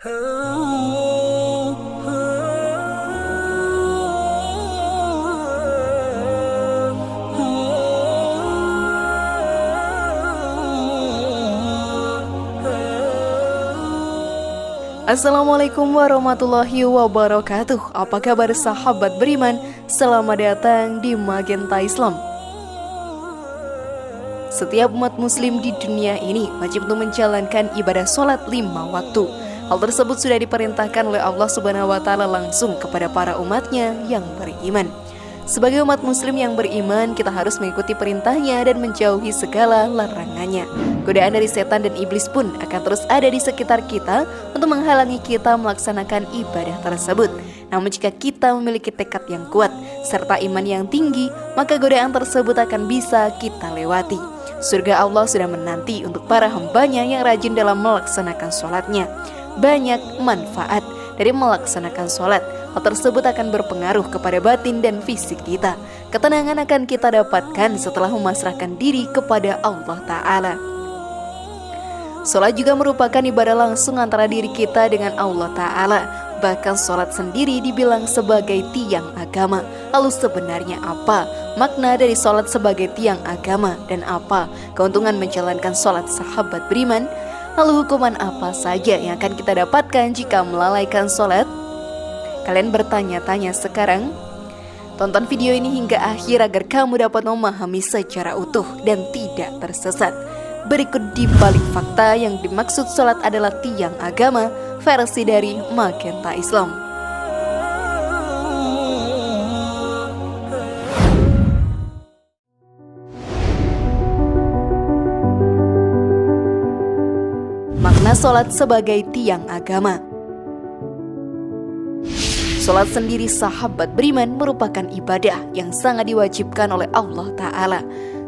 Assalamualaikum warahmatullahi wabarakatuh. Apa kabar sahabat beriman? Selamat datang di Magenta Islam. Setiap umat muslim di dunia ini wajib untuk menjalankan ibadah sholat 5 waktu. Hal tersebut sudah diperintahkan oleh Allah Subhanahu wa Ta'ala langsung kepada para umatnya yang beriman. Sebagai umat muslim yang beriman, kita harus mengikuti perintahnya dan menjauhi segala larangannya. Godaan dari setan dan iblis pun akan terus ada di sekitar kita untuk menghalangi kita melaksanakan ibadah tersebut. Namun jika kita memiliki tekad yang kuat serta iman yang tinggi, maka godaan tersebut akan bisa kita lewati. Surga Allah sudah menanti untuk para hambanya yang rajin dalam melaksanakan sholatnya. Banyak manfaat dari melaksanakan sholat. Hal tersebut akan berpengaruh kepada batin dan fisik kita. Ketenangan akan kita dapatkan setelah memasrahkan diri kepada Allah Ta'ala. Sholat juga merupakan ibadah langsung antara diri kita dengan Allah Ta'ala. Bahkan sholat sendiri dibilang sebagai tiang agama. Lalu sebenarnya apa makna dari sholat sebagai tiang agama? Dan apa keuntungan menjalankan sholat sahabat beriman? Lalu hukuman apa saja yang akan kita dapatkan jika melalaikan sholat? Kalian bertanya-tanya sekarang? Tonton video ini hingga akhir agar kamu dapat memahami secara utuh dan tidak tersesat. Berikut di balik fakta yang dimaksud sholat adalah tiang agama, versi dari Magenta Islam. Makna sholat sebagai tiang agama. Sholat sendiri sahabat beriman merupakan ibadah yang sangat diwajibkan oleh Allah Ta'ala.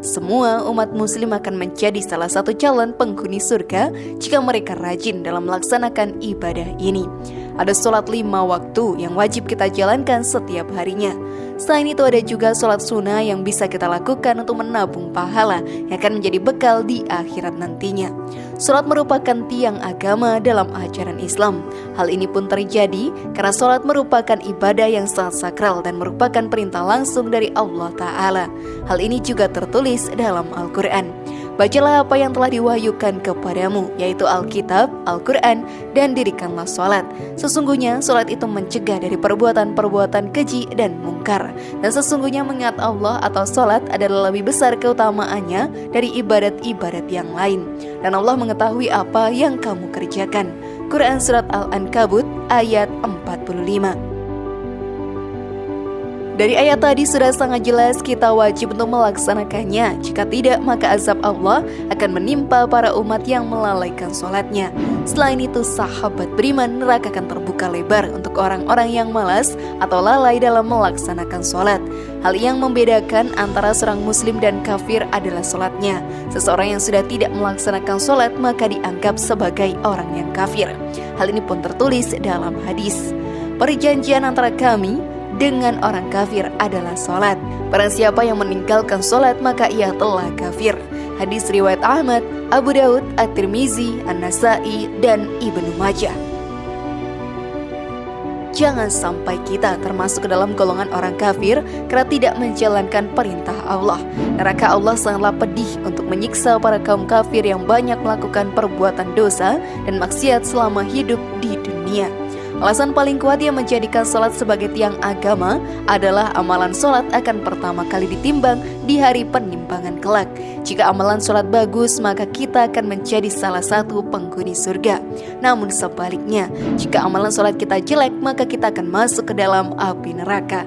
Semua umat muslim akan menjadi salah satu calon penghuni surga jika mereka rajin dalam melaksanakan ibadah ini. Ada sholat 5 waktu yang wajib kita jalankan setiap harinya. Selain itu ada juga sholat sunnah yang bisa kita lakukan untuk menabung pahala yang akan menjadi bekal di akhirat nantinya. Sholat merupakan tiang agama dalam ajaran Islam. Hal ini pun terjadi karena sholat merupakan ibadah yang sangat sakral dan merupakan perintah langsung dari Allah Ta'ala. Hal ini juga tertulis dalam Al-Quran. Bacalah apa yang telah diwahyukan kepadamu, yaitu Alkitab, Al-Quran, dan dirikanlah sholat. Sesungguhnya sholat itu mencegah dari perbuatan-perbuatan keji dan mungkar. Dan sesungguhnya mengingat Allah atau sholat adalah lebih besar keutamaannya dari ibadat-ibadat yang lain. Dan Allah mengetahui apa yang kamu kerjakan. Quran Surat Al-Ankabut ayat 45. Dari ayat tadi sudah sangat jelas kita wajib untuk melaksanakannya. Jika tidak, maka azab Allah akan menimpa para umat yang melalaikan sholatnya. Selain itu, sahabat beriman, neraka akan terbuka lebar untuk orang-orang yang malas atau lalai dalam melaksanakan sholat. Hal yang membedakan antara seorang muslim dan kafir adalah sholatnya. Seseorang yang sudah tidak melaksanakan sholat maka dianggap sebagai orang yang kafir. Hal ini pun tertulis dalam hadis. Perjanjian antara kami dengan orang kafir adalah sholat. Barang siapa yang meninggalkan sholat maka ia telah kafir. Hadis riwayat Ahmad, Abu Daud, At-Tirmizi, An-Nasai, dan Ibnu Majah. Jangan sampai kita termasuk ke dalam golongan orang kafir karena tidak menjalankan perintah Allah. Neraka Allah sangatlah pedih untuk menyiksa para kaum kafir yang banyak melakukan perbuatan dosa dan maksiat selama hidup di dunia. Alasan paling kuat yang menjadikan sholat sebagai tiang agama adalah amalan sholat akan pertama kali ditimbang di hari penimbangan kelak. Jika amalan sholat bagus, maka kita akan menjadi salah satu penghuni surga. Namun sebaliknya, jika amalan sholat kita jelek, maka kita akan masuk ke dalam api neraka.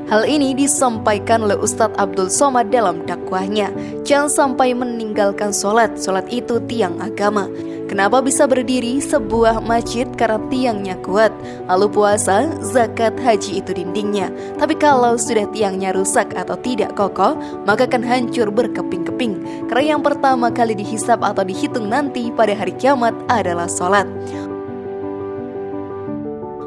Hal ini disampaikan oleh Ustadz Abdul Somad dalam dakwahnya. Jangan sampai meninggalkan sholat, sholat itu tiang agama. Kenapa bisa berdiri sebuah masjid? Karena tiangnya kuat. Lalu puasa, zakat, haji itu dindingnya. Tapi kalau sudah tiangnya rusak atau tidak kokoh, maka akan hancur berkeping-keping. Karena yang pertama kali dihisab atau dihitung nanti pada hari kiamat adalah sholat.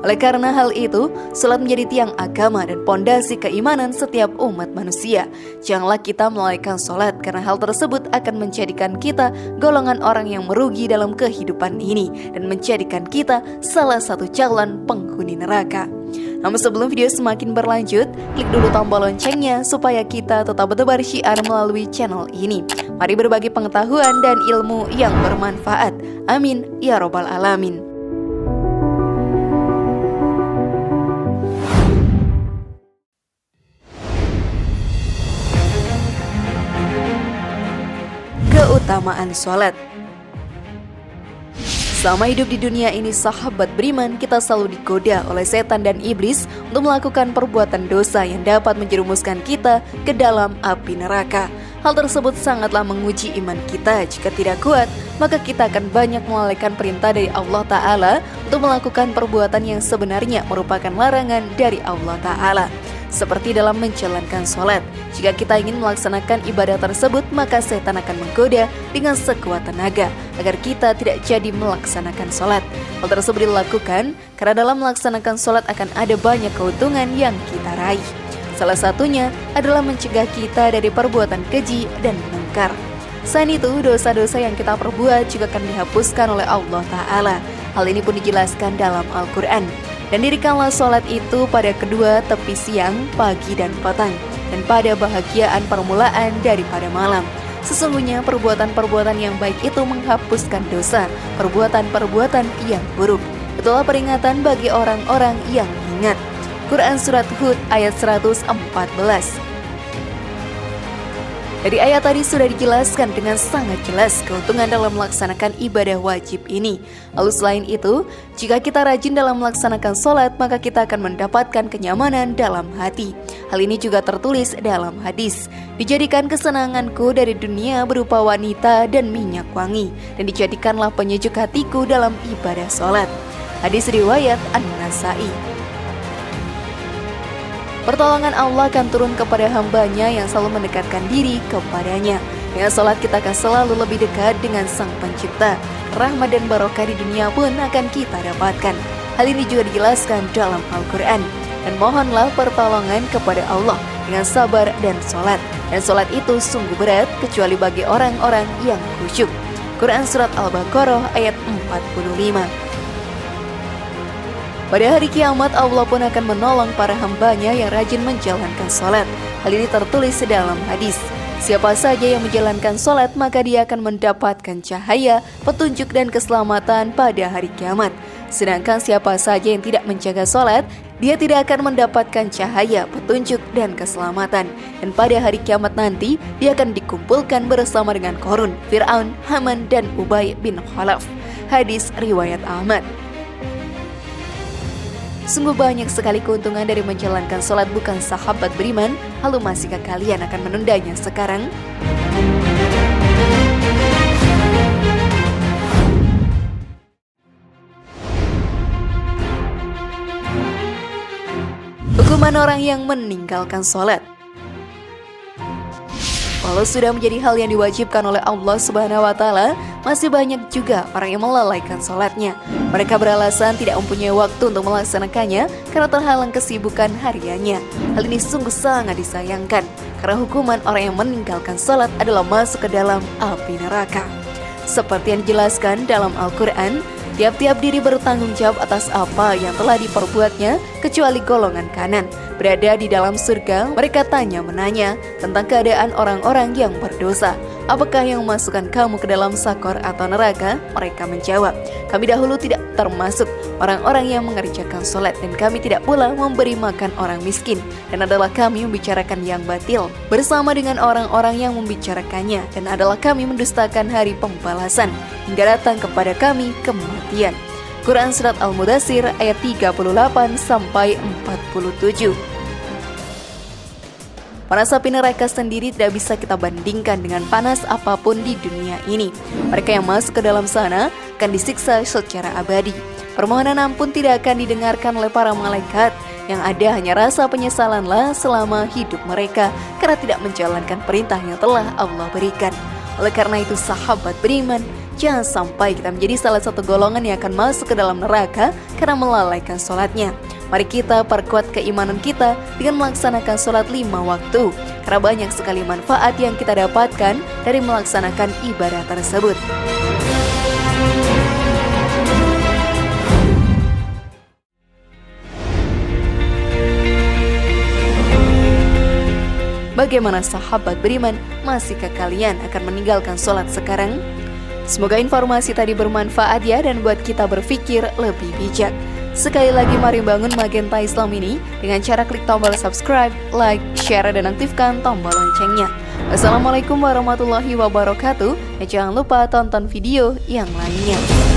Oleh karena hal itu, salat menjadi tiang agama dan pondasi keimanan setiap umat manusia. Janganlah kita melalaikan salat karena hal tersebut akan menjadikan kita golongan orang yang merugi dalam kehidupan ini dan menjadikan kita salah satu calon penghuni neraka. Namun sebelum video semakin berlanjut, klik dulu tombol loncengnya supaya kita tetap bertebar syiar melalui channel ini. Mari berbagi pengetahuan dan ilmu yang bermanfaat. Amin ya robbal alamin. Keutamaan sholat. Selama hidup di dunia ini, sahabat beriman, kita selalu digoda oleh setan dan iblis untuk melakukan perbuatan dosa yang dapat menjerumuskan kita ke dalam api neraka. Hal tersebut sangatlah menguji iman kita. Jika tidak kuat, maka kita akan banyak melalaikan perintah dari Allah Ta'ala untuk melakukan perbuatan yang sebenarnya merupakan larangan dari Allah Ta'ala. Seperti dalam menjalankan sholat, jika kita ingin melaksanakan ibadah tersebut, maka setan akan menggoda dengan sekuat tenaga agar kita tidak jadi melaksanakan sholat. Hal tersebut dilakukan karena dalam melaksanakan sholat akan ada banyak keuntungan yang kita raih. Salah satunya adalah mencegah kita dari perbuatan keji dan mungkar. Selain itu, dosa-dosa yang kita perbuat juga akan dihapuskan oleh Allah Ta'ala. Hal ini pun dijelaskan dalam Al-Quran. Dan dirikanlah sholat itu pada kedua tepi siang, pagi, dan petang, dan pada bahagiaan permulaan daripada malam. Sesungguhnya perbuatan-perbuatan yang baik itu menghapuskan dosa perbuatan-perbuatan yang buruk. Itulah peringatan bagi orang-orang yang ingat. Quran Surat Hud ayat 114. Dari ayat tadi sudah dijelaskan dengan sangat jelas keuntungan dalam melaksanakan ibadah wajib ini. Lalu selain itu, jika kita rajin dalam melaksanakan sholat, maka kita akan mendapatkan kenyamanan dalam hati. Hal ini juga tertulis dalam hadis. Dijadikan kesenanganku dari dunia berupa wanita dan minyak wangi, dan dijadikanlah penyejuk hatiku dalam ibadah sholat. Hadis riwayat An-Nasai. Pertolongan Allah akan turun kepada hambanya yang selalu mendekatkan diri kepadanya. Dengan sholat kita akan selalu lebih dekat dengan Sang Pencipta. Rahmat dan barokah di dunia pun akan kita dapatkan. Hal ini juga dijelaskan dalam Al-Quran. Dan mohonlah pertolongan kepada Allah dengan sabar dan sholat. Dan sholat itu sungguh berat kecuali bagi orang-orang yang khusyuk. Quran Surat Al-Baqarah ayat 45. Pada hari kiamat, Allah pun akan menolong para hambanya yang rajin menjalankan sholat. Hal ini tertulis dalam hadis. Siapa saja yang menjalankan sholat, maka dia akan mendapatkan cahaya, petunjuk, dan keselamatan pada hari kiamat. Sedangkan siapa saja yang tidak menjaga sholat, dia tidak akan mendapatkan cahaya, petunjuk, dan keselamatan. Dan pada hari kiamat nanti, dia akan dikumpulkan bersama dengan Qarun, Fir'aun, Haman, dan Ubay bin Khalaf. Hadis riwayat Ahmad. Sungguh banyak sekali keuntungan dari menjalankan sholat, bukan sahabat beriman? Lalu masihkah kalian akan menundanya sekarang? Hukuman orang yang meninggalkan sholat. Walau sudah menjadi hal yang diwajibkan oleh Allah Subhanahu wa Ta'ala, masih banyak juga orang yang melalaikan sholatnya. Mereka beralasan tidak mempunyai waktu untuk melaksanakannya karena terhalang kesibukan hariannya. Hal ini sungguh sangat disayangkan, karena hukuman orang yang meninggalkan sholat adalah masuk ke dalam api neraka. Seperti yang dijelaskan dalam Al-Quran, tiap-tiap diri bertanggung jawab atas apa yang telah diperbuatnya, kecuali golongan kanan. Berada di dalam surga, mereka tanya-menanya tentang keadaan orang-orang yang berdosa. Apakah yang memasukkan kamu ke dalam sakor atau neraka? Mereka menjawab, kami dahulu tidak termasuk orang-orang yang mengerjakan sholat, dan kami tidak pula memberi makan orang miskin, dan adalah kami membicarakan yang batil bersama dengan orang-orang yang membicarakannya, dan adalah kami mendustakan hari pembalasan hingga datang kepada kami kematian. Quran Surat Al-Mudaththir ayat 38-47. Panas api neraka sendiri tidak bisa kita bandingkan dengan panas apapun di dunia ini. Mereka yang masuk ke dalam sana akan disiksa secara abadi. Permohonan ampun tidak akan didengarkan oleh para malaikat. Yang ada hanya rasa penyesalanlah selama hidup mereka karena tidak menjalankan perintah yang telah Allah berikan. Oleh karena itu sahabat beriman, jangan sampai kita menjadi salah satu golongan yang akan masuk ke dalam neraka karena melalaikan sholatnya. Mari kita perkuat keimanan kita dengan melaksanakan sholat 5 waktu, karena banyak sekali manfaat yang kita dapatkan dari melaksanakan ibadah tersebut. Bagaimana sahabat beriman, masihkah kalian akan meninggalkan sholat sekarang? Semoga informasi tadi bermanfaat ya dan buat kita berpikir lebih bijak. Sekali lagi mari bangun Magenta Islam ini dengan cara klik tombol subscribe, like, share, dan aktifkan tombol loncengnya. Wassalamualaikum warahmatullahi wabarakatuh. Dan jangan lupa tonton video yang lainnya.